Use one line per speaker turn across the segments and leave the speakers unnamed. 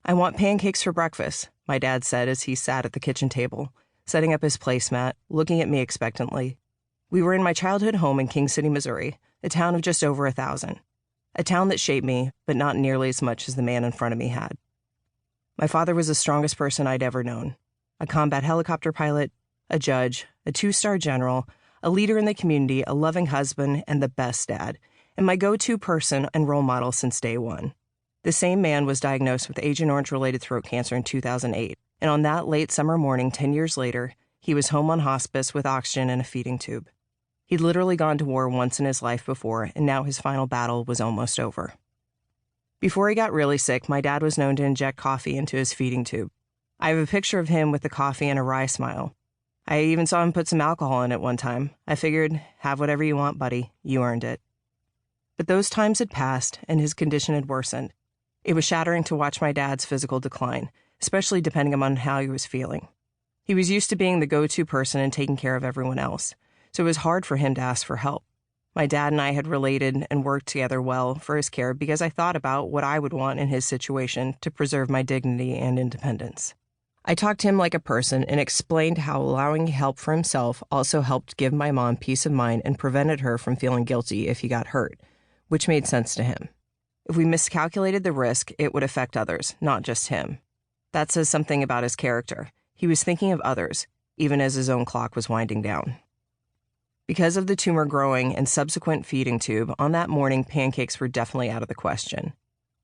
"I want pancakes for breakfast," my dad said as he sat at the kitchen table, setting up his placemat, looking at me expectantly. We were in my childhood home in King City, Missouri, a town of just over 1,000. A town that shaped me, but not nearly as much as the man in front of me had. My father was the strongest person I'd ever known. A combat helicopter pilot, a judge, a 2-star general, a leader in the community, a loving husband, and the best dad, and my go-to person and role model since day one. The same man was diagnosed with Agent Orange-related throat cancer in 2008, and on that late summer morning 10 years later, he was home on hospice with oxygen and a feeding tube. He'd literally gone to war once in his life before, and now his final battle was almost over. Before he got really sick, my dad was known to inject coffee into his feeding tube. I have a picture of him with the coffee and a wry smile. I even saw him put some alcohol in it one time. I figured, have whatever you want, buddy. You earned it. But those times had passed, and his condition had worsened. It was shattering to watch my dad's physical decline, especially depending on how he was feeling. He was used to being the go-to person and taking care of everyone else, so it was hard for him to ask for help. My dad and I had related and worked together well for his care because I thought about what I would want in his situation to preserve my dignity and independence. I talked to him like a person and explained how allowing help for himself also helped give my mom peace of mind and prevented her from feeling guilty if he got hurt, which made sense to him. If we miscalculated the risk, it would affect others, not just him. That says something about his character. He was thinking of others, even as his own clock was winding down. Because of the tumor growing and subsequent feeding tube, on that morning, pancakes were definitely out of the question.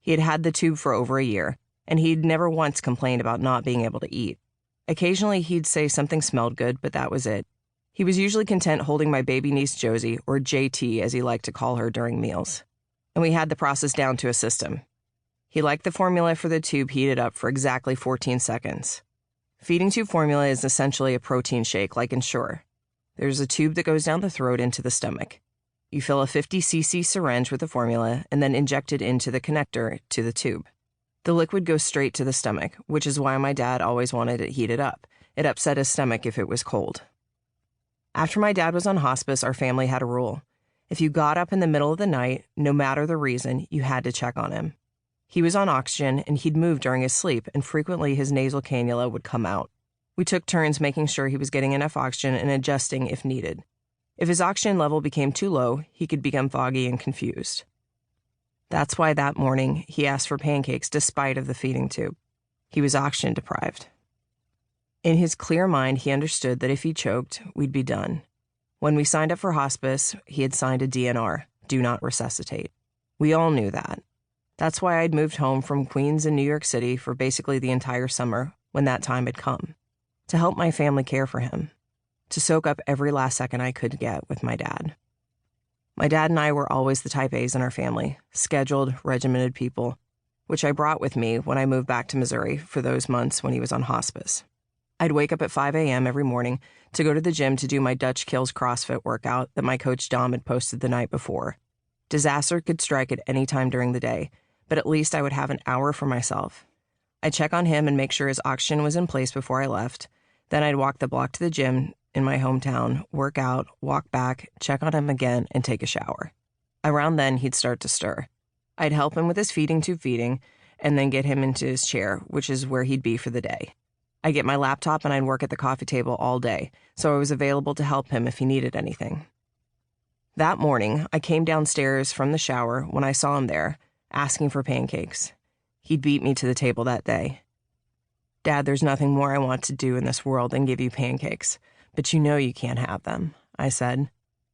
He had had the tube for over a year, and he'd never once complained about not being able to eat. Occasionally, he'd say something smelled good, but that was it. He was usually content holding my baby niece Josie, or JT as he liked to call her during meals. And we had the process down to a system. He liked the formula for the tube heated up for exactly 14 seconds. Feeding tube formula is essentially a protein shake like Ensure. There's a tube that goes down the throat into the stomach. You fill a 50cc syringe with the formula and then inject it into the connector to the tube. The liquid goes straight to the stomach, which is why my dad always wanted it heated up. It upset his stomach if it was cold. After my dad was on hospice, our family had a rule. If you got up in the middle of the night, no matter the reason, you had to check on him. He was on oxygen, and he'd move during his sleep, and frequently his nasal cannula would come out. We took turns making sure he was getting enough oxygen and adjusting if needed. If his oxygen level became too low, he could become foggy and confused. That's why that morning he asked for pancakes despite of the feeding tube. He was oxygen deprived. In his clear mind, he understood that if he choked, we'd be done. When we signed up for hospice, he had signed a DNR, do not resuscitate. We all knew that. That's why I'd moved home from Queens in New York City for basically the entire summer when that time had come, to help my family care for him, to soak up every last second I could get with my dad. My dad and I were always the type A's in our family, scheduled, regimented people, which I brought with me when I moved back to Missouri for those months when he was on hospice. I'd wake up at 5 a.m. every morning to go to the gym to do my Dutch Kills CrossFit workout that my coach Dom had posted the night before. Disaster could strike at any time during the day, but at least I would have an hour for myself. I'd check on him and make sure his oxygen was in place before I left. Then I'd walk the block to the gym in my hometown, work out, walk back, check on him again, and take a shower. Around then, he'd start to stir. I'd help him with his feeding tube feeding, and then get him into his chair, which is where he'd be for the day. I'd get my laptop and I'd work at the coffee table all day, so I was available to help him if he needed anything. That morning, I came downstairs from the shower when I saw him there, asking for pancakes. He'd beat me to the table that day. "Dad, there's nothing more I want to do in this world than give you pancakes, but you know you can't have them," I said.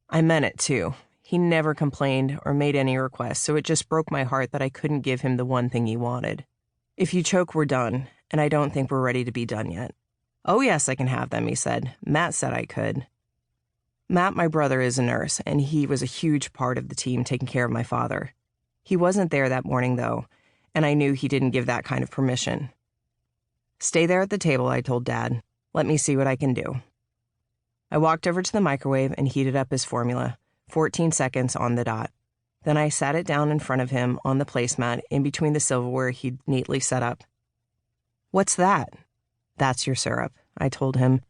I meant it, too. He never complained or made any requests, so it just broke my heart that I couldn't give him the one thing he wanted. "If you choke, we're done, and I don't think we're ready to be done yet." "Oh, yes, I can have them," he said. "Matt said I could." Matt, my brother, is a nurse, and he was a huge part of the team taking care of my father. He wasn't there that morning, though, and I knew he didn't give that kind of permission. "Stay there at the table," I told Dad. "Let me see what I can do." I walked over to the microwave and heated up his formula, 14 seconds on the dot. Then I sat it down in front of him on the placemat in between the silverware he'd neatly set up. "What's that?" "That's your syrup," I told him,